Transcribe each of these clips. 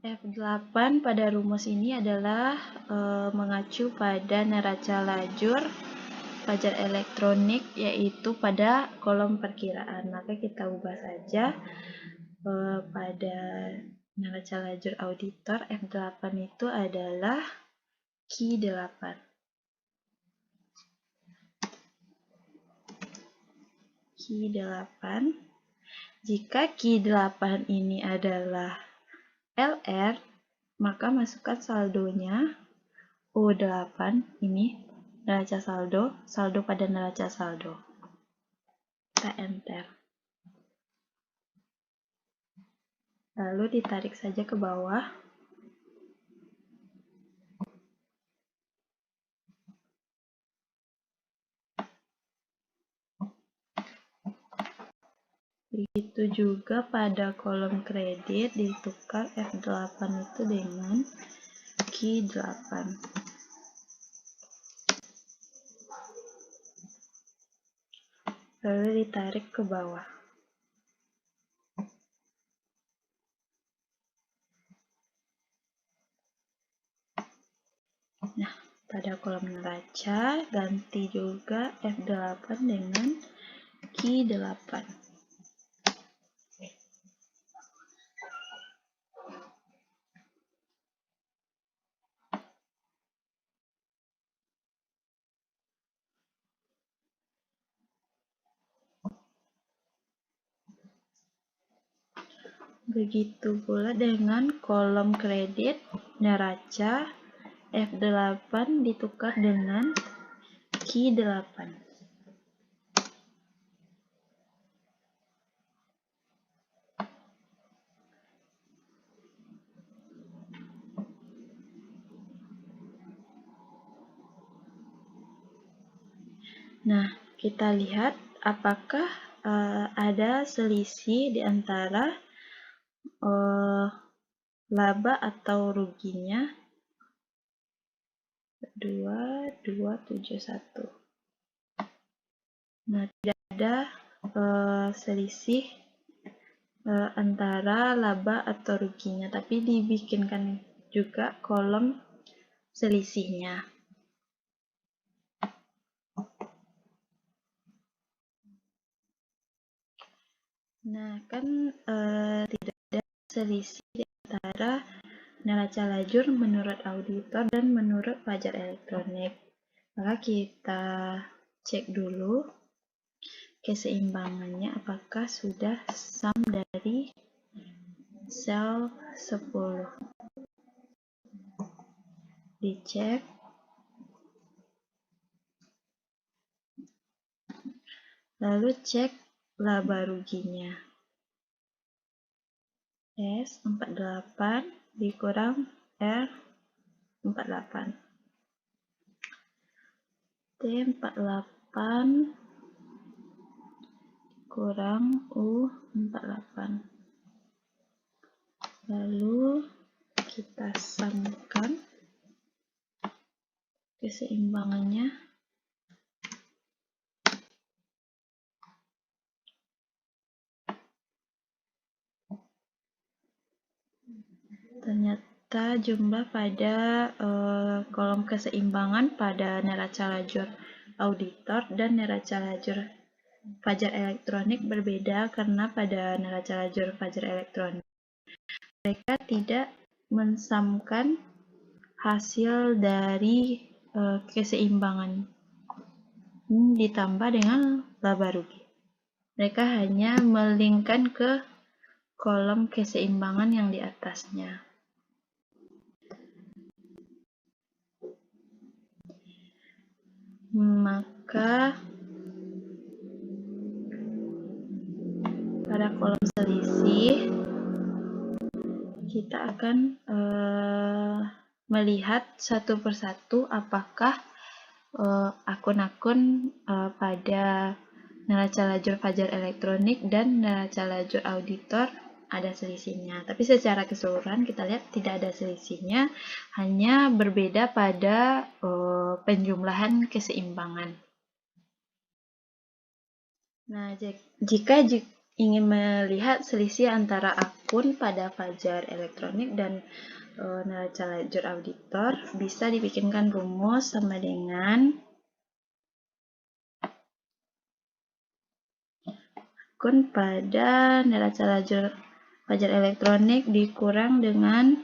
F8 pada rumus ini adalah mengacu pada neraca lajur fajar elektronik, yaitu pada kolom perkiraan. Maka kita ubah saja pada neraca lajur auditor F8 itu adalah Q8. Q8. Jika Q8 ini adalah LR, maka masukkan saldonya O8, ini neraca saldo pada neraca saldo. Kita enter. Lalu ditarik saja ke bawah. Begitu juga pada kolom kredit, ditukar F8 itu dengan Q8. Lalu ditarik ke bawah. Nah, pada kolom neraca, ganti juga F8 dengan Q8. Begitu pula dengan kolom kredit, neraca F8 ditukar dengan Q8. Nah, kita lihat apakah ada selisih di antara laba atau ruginya 2271. Nah, tidak ada selisih antara laba atau ruginya, tapi dibikinkan juga kolom selisihnya. Nah, kan tidak ada selisih di antara neraca lajur menurut auditor dan menurut fajar elektronik. Maka kita cek dulu keseimbangannya apakah sudah sum dari sel 10. Dicek. Lalu cek laba ruginya. S48 dikurang R48. T48 kurang U48. Lalu kita samakan keseimbangannya. Ternyata jumlah pada kolom keseimbangan pada neraca lajur auditor dan neraca lajur fajar elektronik berbeda, karena pada neraca lajur fajar elektronik mereka tidak mensamkan hasil dari keseimbangan ditambah dengan laba rugi. Mereka hanya melingkan ke kolom keseimbangan yang di atasnya. Maka pada kolom selisih kita akan melihat satu persatu apakah akun-akun pada neraca lajur fajar elektronik dan neraca lajur auditor ada selisihnya. Tapi secara keseluruhan kita lihat tidak ada selisihnya, hanya berbeda pada penjumlahan keseimbangan. Nah, jika ingin melihat selisih antara akun pada Fajar Elektronik dan neraca lajur auditor, bisa dibikinkan rumus sama dengan akun pada neraca lajur Fajar Elektronik dikurang dengan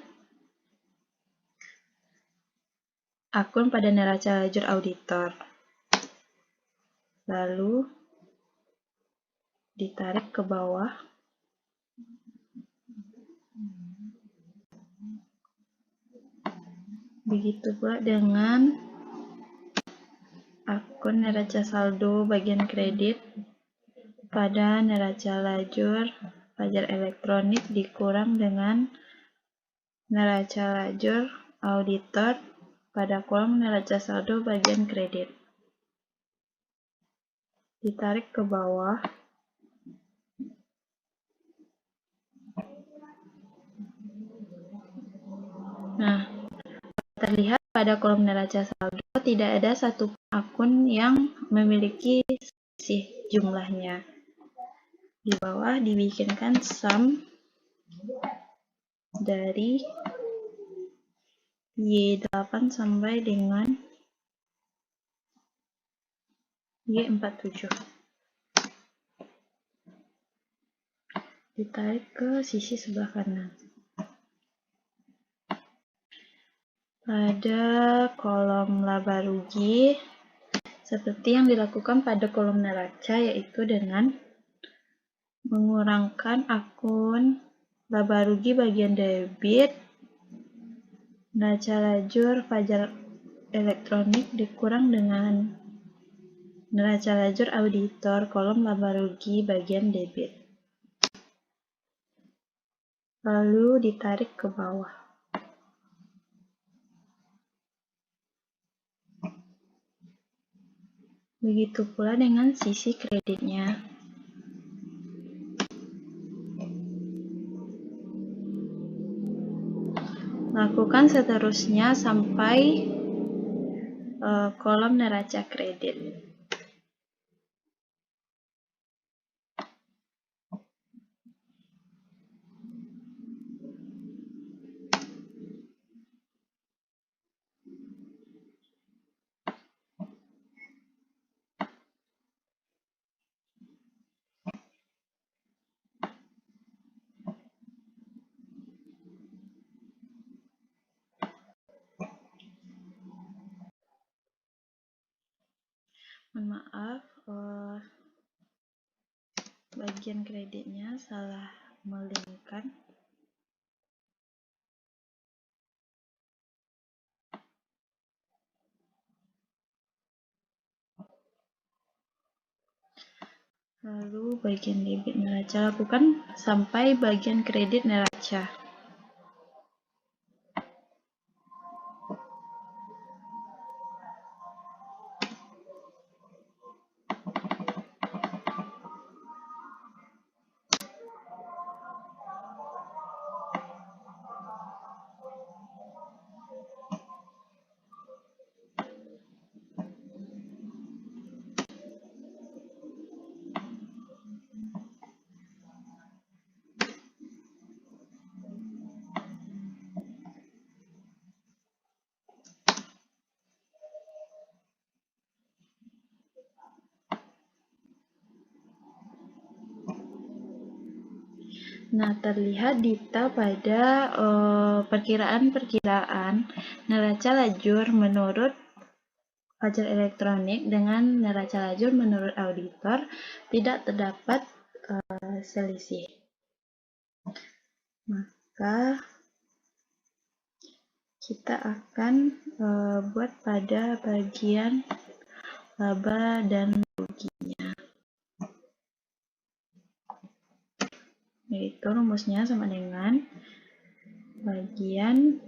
akun pada neraca lajur auditor. Lalu ditarik ke bawah. Begitu pula dengan akun neraca saldo bagian kredit pada neraca lajur Fajar Elektronik dikurang dengan neraca lajur auditor pada kolom neraca saldo bagian kredit. Ditarik ke bawah. Nah, terlihat pada kolom neraca saldo tidak ada satu akun yang memiliki selisih jumlahnya. Di bawah dibikinkan sum dari Y8 sampai dengan Y47. Ditarik ke sisi sebelah kanan. Pada kolom laba rugi, seperti yang dilakukan pada kolom neraca, yaitu dengan mengurangkan akun laba rugi bagian debit, neraca lajur Fajar Elektronik dikurang dengan neraca lajur auditor kolom laba rugi bagian debit. Lalu ditarik ke bawah. Begitu pula dengan sisi kreditnya. Lakukan seterusnya sampai kolom neraca kredit. Mohon maaf, bagian kreditnya salah melinkkan. Lalu bagian debit neraca, lakukan sampai bagian kredit neraca. Nah, terlihat detail pada perkiraan-perkiraan neraca lajur menurut Fajar Elektronik dengan neraca lajur menurut auditor tidak terdapat selisih. Maka kita akan buat pada bagian laba dan ruginya. Yaitu rumusnya sama dengan bagian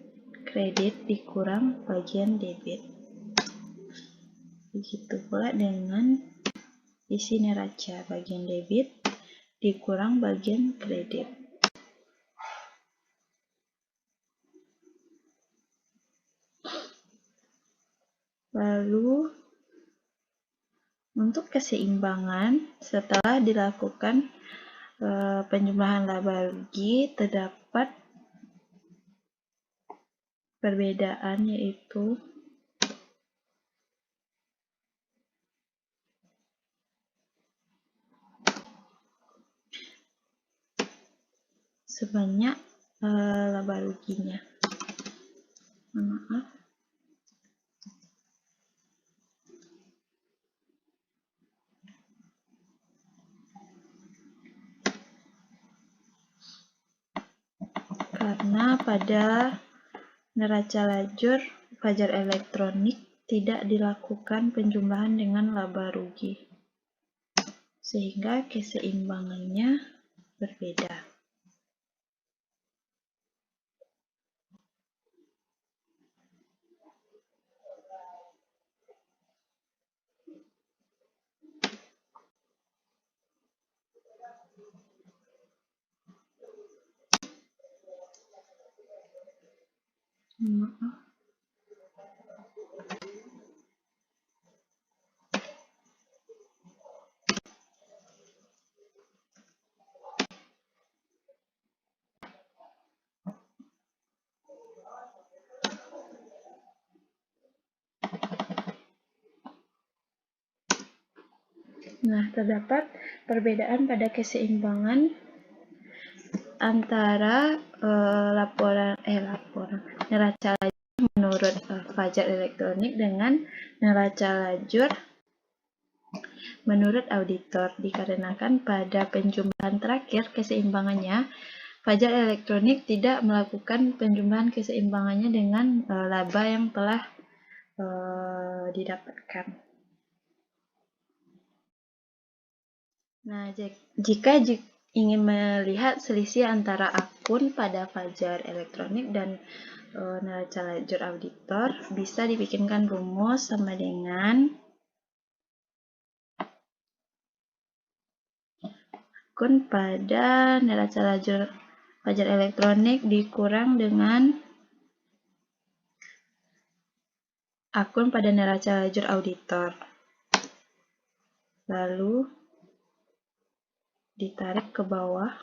kredit dikurang bagian debit. Begitu pula dengan isi neraca, bagian debit dikurang bagian kredit. Lalu untuk keseimbangan, setelah dilakukan penjumlahan laba rugi terdapat perbedaan, yaitu sebanyak laba ruginya. Maaf. Karena pada neraca lajur fajar elektronik tidak dilakukan penjumlahan dengan laba rugi, sehingga keseimbangannya berbeda. Maaf. Nah, terdapat perbedaan pada keseimbangan antara laporan neraca lajur menurut fajar elektronik dengan neraca lajur menurut auditor, dikarenakan pada penjumlahan terakhir keseimbangannya, fajar elektronik tidak melakukan penjumlahan keseimbangannya dengan laba yang telah didapatkan. Nah, jika ingin melihat selisih antara akun pada fajar elektronik dan neraca lajur auditor, bisa dibikinkan rumus sama dengan akun pada neraca lajur fajar elektronik dikurang dengan akun pada neraca lajur auditor. Lalu ditarik ke bawah.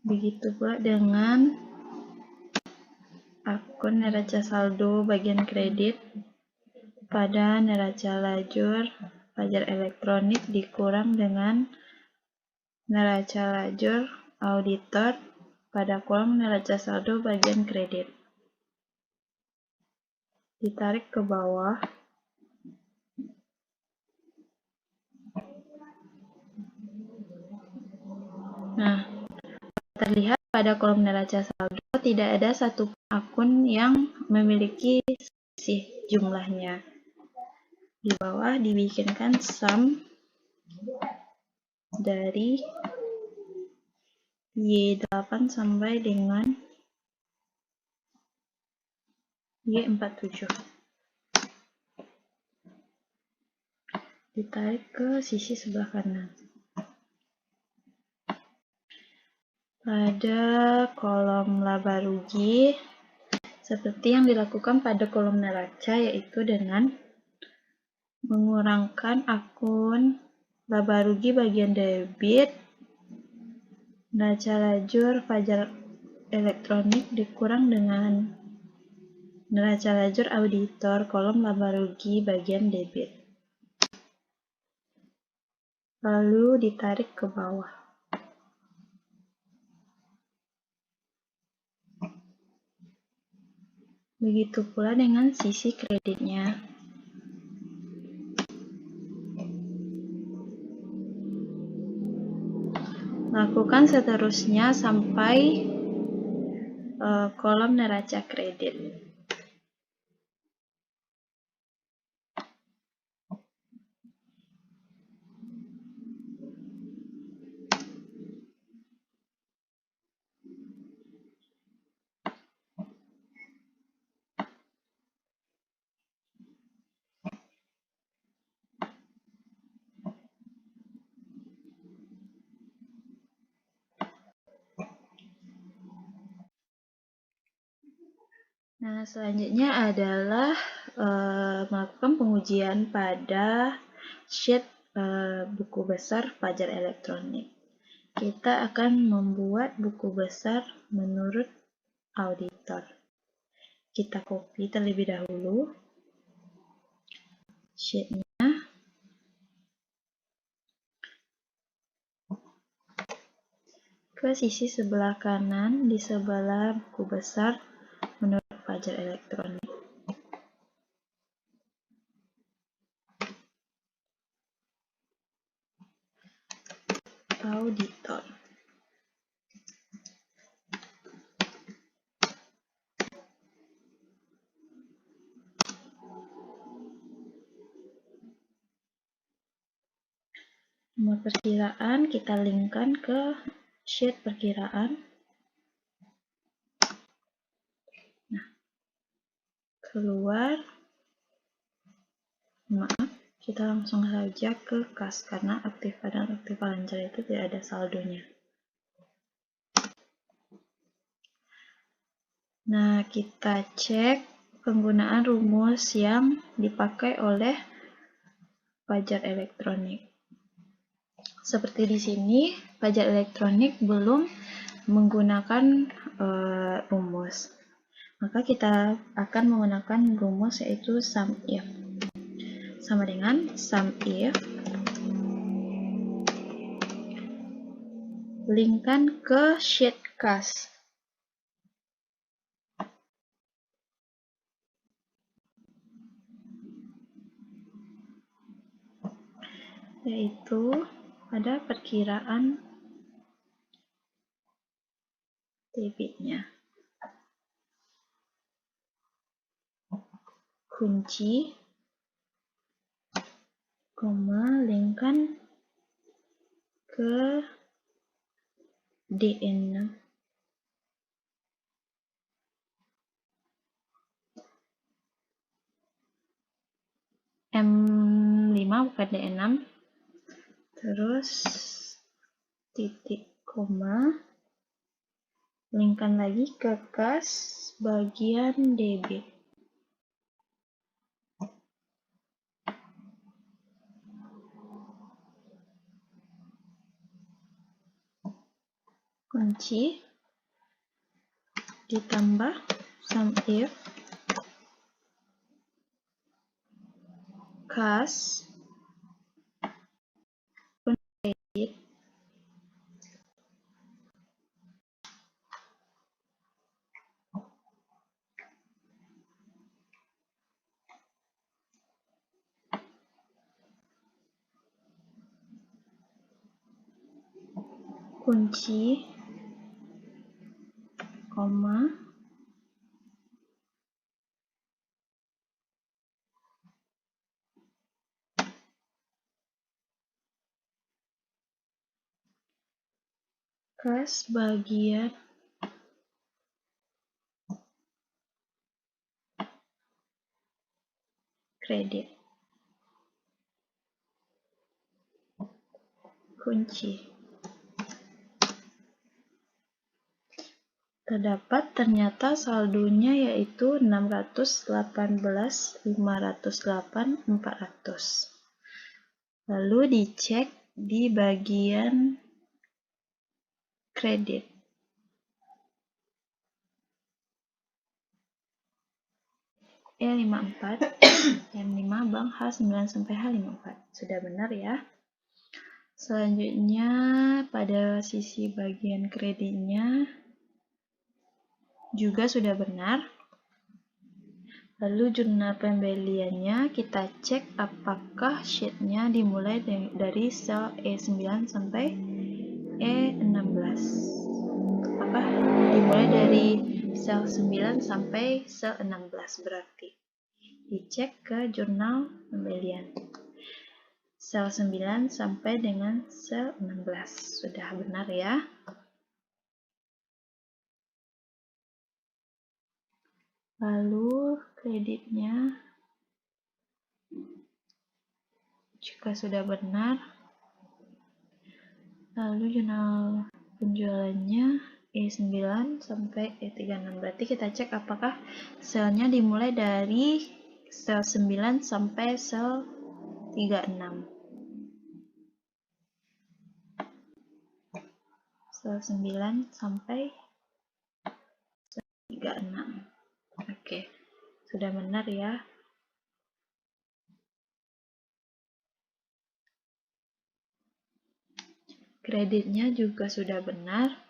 Begitu pula dengan akun neraca saldo bagian kredit pada neraca lajur fajar elektronik dikurang dengan neraca lajur auditor pada kolom neraca saldo bagian kredit. Ditarik ke bawah. Nah, terlihat pada kolom neraca saldo tidak ada satu akun yang memiliki selisih jumlahnya. Di bawah dibikinkan sum dari Y8 sampai dengan Y47. Ditarik ke sisi sebelah kanan. Pada kolom laba rugi, seperti yang dilakukan pada kolom neraca, yaitu dengan mengurangkan akun laba rugi bagian debit, neraca lajur fajar elektronik dikurang dengan neraca lajur auditor kolom laba rugi bagian debit. Lalu ditarik ke bawah. Begitu pula dengan sisi kreditnya. Lakukan seterusnya sampai kolom neraca kredit. Nah, selanjutnya adalah melakukan pengujian pada sheet buku besar Fajar Elektronik. Kita akan membuat buku besar menurut auditor. Kita copy terlebih dahulu sheet-nya. Ke sisi sebelah kanan di sebelah buku besar menurut Fajar Elektronik. Auditor. Nomor perkiraan kita linkkan ke sheet perkiraan. Nah, keluar. Maaf, kita langsung saja ke kas karena aktiva dan aktiva lancar itu tidak ada saldonya. Nah, kita cek penggunaan rumus yang dipakai oleh Fajar Elektronik. Seperti di sini, Fajar Elektronik belum menggunakan rumus. Maka kita akan menggunakan rumus yaitu SUMIF. Sama dengan SUMIF. Linkkan ke sheet kas. Yaitu pada perkiraan debitnya. Kunci, koma, linkkan ke DN6. M5 bukan DN6. Terus titik koma, linkkan lagi ke kas bagian debit. Kunci ditambah SUMIF kas kredit kunci koma kas bagian kredit. Kunci. Terdapat ternyata saldonya yaitu 618.508.400. Lalu dicek di bagian kredit. E54, M5 Bank H9 sampai H54. Sudah benar ya. Selanjutnya pada sisi bagian kreditnya juga sudah benar. Lalu jurnal pembeliannya kita cek apakah sheet-nya dimulai dari sel E9 sampai E16. Apakah dimulai dari sel 9 sampai sel 16 berarti. Dicek ke jurnal pembelian. Sel 9 sampai dengan sel 16. Sudah benar ya. Lalu kreditnya juga sudah benar. Lalu jurnal penjualannya E9 sampai E36. Berarti kita cek apakah selnya dimulai dari sel 9 sampai sel 36. Sel 9 sampai sel 36. Oke, sudah benar ya. Kreditnya juga sudah benar.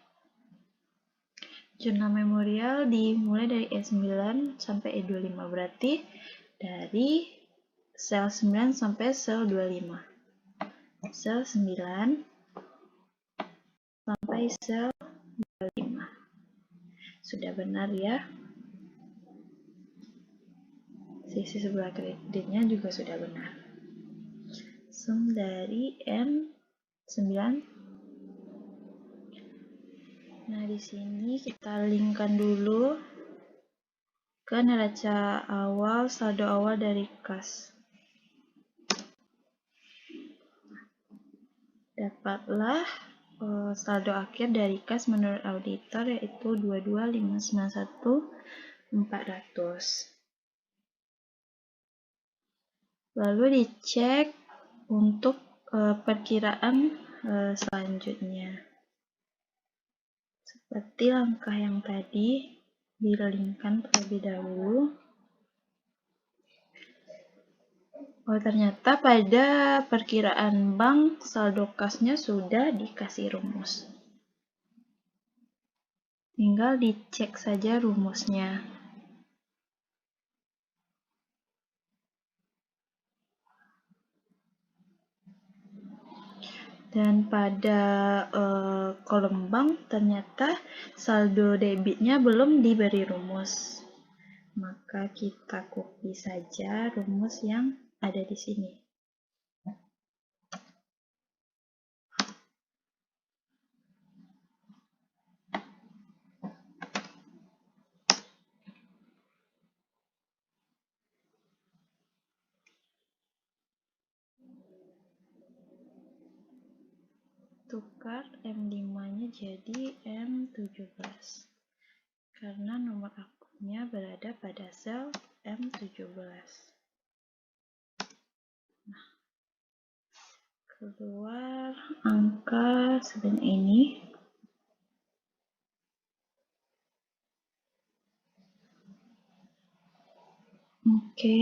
Jurnal memorial dimulai dari E9 sampai E25, berarti dari sel 9 sampai sel 25. Sel 9 sampai sel 25. Sudah benar ya. Sisi sebelah kreditnya juga sudah benar. Sum dari M9. Nah, di sini kita linkkan dulu ke neraca awal, saldo awal dari kas. Dapatlah saldo akhir dari kas menurut auditor yaitu 22.591.400. Lalu dicek untuk perkiraan selanjutnya. Seperti langkah yang tadi, dilingkan terlebih dahulu. Oh, ternyata pada perkiraan bank, saldo kasnya sudah dikasih rumus. Tinggal dicek saja rumusnya. Dan pada kolom bank ternyata saldo debitnya belum diberi rumus. Maka kita copy saja rumus yang ada di sini. Tukar M5-nya jadi M17. Karena nomor akunnya berada pada sel M17. Nah, keluar angka sebanyak ini. Oke.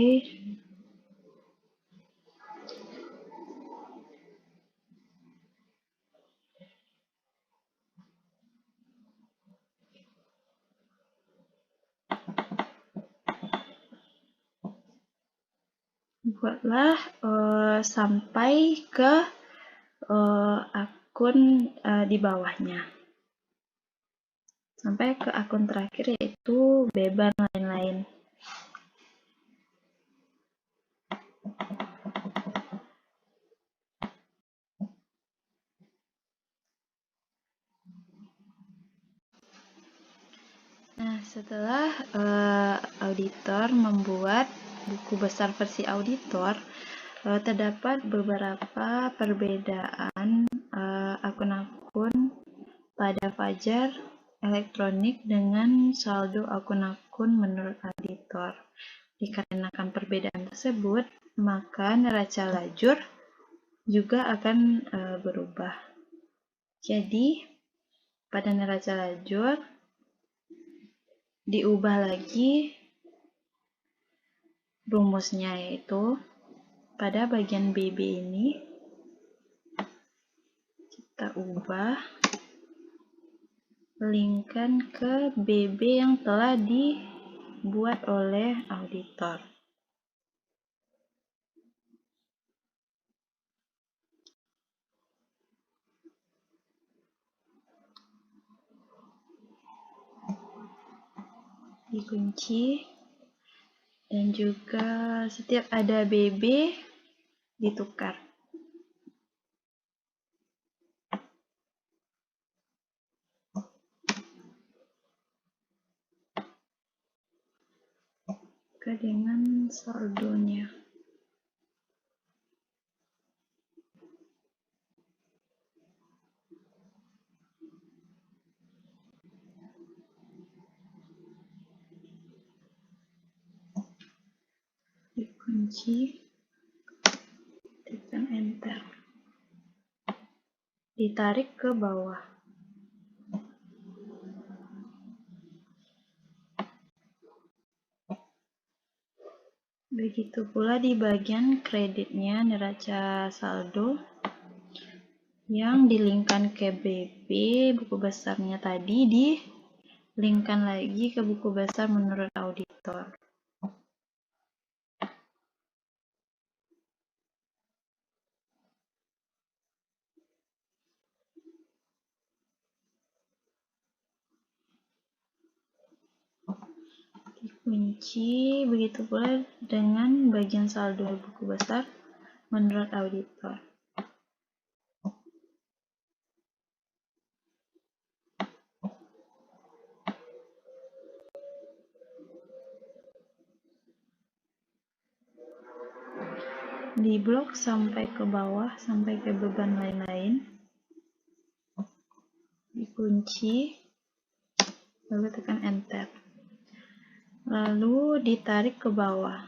Buatlah sampai ke akun di bawahnya. Sampai ke akun terakhir yaitu beban lain-lain. Nah, setelah auditor membuat buku besar versi auditor, terdapat beberapa perbedaan akun-akun pada Fajar Elektronik dengan saldo akun-akun menurut auditor. Dikarenakan perbedaan tersebut, maka neraca lajur juga akan berubah. Jadi, pada neraca lajur diubah lagi rumusnya, yaitu pada bagian BB ini kita ubah, linkkan ke BB yang telah dibuat oleh auditor. Dikunci, dan juga setiap ada BB ditukar. Dengan saldonya. Kunci, tekan enter, ditarik ke bawah. Begitu pula di bagian kreditnya neraca saldo yang dilingkan ke BB, buku besarnya tadi dilingkan lagi ke buku besar menurut auditor. Dikunci, begitu pula dengan bagian saldo buku besar menurut auditor. Di blok sampai ke bawah, sampai ke beban lain-lain, dikunci, lalu tekan enter, lalu ditarik ke bawah.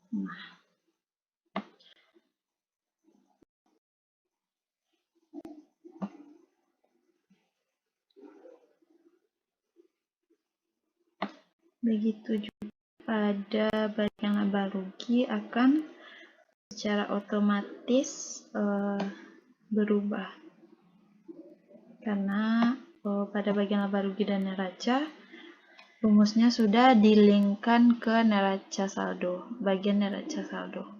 Nah, begitu juga pada bagian laba rugi akan secara otomatis berubah, karena pada bagian laba rugi dan neraca rumusnya sudah dilingkan ke neraca saldo, bagian neraca saldo.